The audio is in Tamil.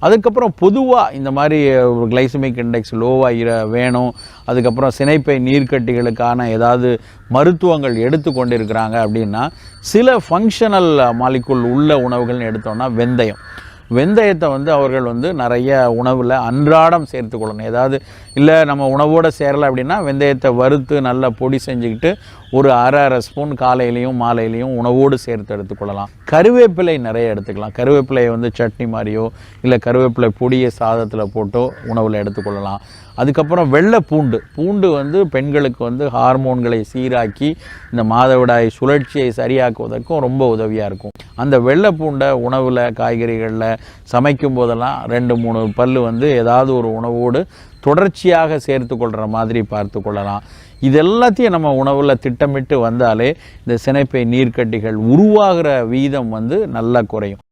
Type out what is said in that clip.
அதுக்கப்புறம் பொதுவாக இந்த மாதிரி ஒரு கிளைசமிக் இண்டெக்ஸ் லோவாக வேணும், அதுக்கப்புறம் சினைப்பை நீர்க்கட்டிகளுக்கான ஏதாவது மருத்துவங்கள் எடுத்து கொண்டிருக்கிறாங்க அப்படின்னா சில ஃபங்க்ஷனல் மாலிகுல் உள்ள உணவுகள்னு எடுத்தோம்னா வெந்தயத்தை அவர்கள் நிறைய உணவில் அன்றாடம் சேர்த்துக்கொள்ளணும். ஏதாவது இல்லை நம்ம உணவோடு சேரலை அப்படின்னா வெந்தயத்தை வறுத்து நல்லா பொடி செஞ்சுக்கிட்டு ஒரு அரை ஸ்பூன் காலையிலையும் மாலையிலையும் உணவோடு சேர்த்து எடுத்துக்கொள்ளலாம். கருவேப்பிலை நிறைய எடுத்துக்கலாம். கருவேப்பிலையை சட்னி மாதிரியோ இல்லை கருவேப்பிலை பொடியை சாதத்தில் போட்டோ உணவில் எடுத்துக்கொள்ளலாம். அதுக்கப்புறம் வெள்ளை பூண்டு பெண்களுக்கு ஹார்மோன்களை சீராக்கி இந்த மாதவிடாய் சுழற்சியை சரியாக்குவதற்கும் ரொம்ப உதவியாக இருக்கும். அந்த வெள்ளை பூண்டை உணவில் காய்கறிகளில் சமைக்கும் போதெல்லாம் 2-3 பல் ஏதாவது ஒரு உணவோடு தொடர்ச்சியாக சேர்த்து கொள்கிற மாதிரி பார்த்து கொள்ளலாம். இது எல்லாத்தையும் நம்ம உணவில் திட்டமிட்டு வந்தாலே இந்த சினைப்பை நீர்க்கட்டிகள் உருவாகிற வீதம் நல்லா குறையும்.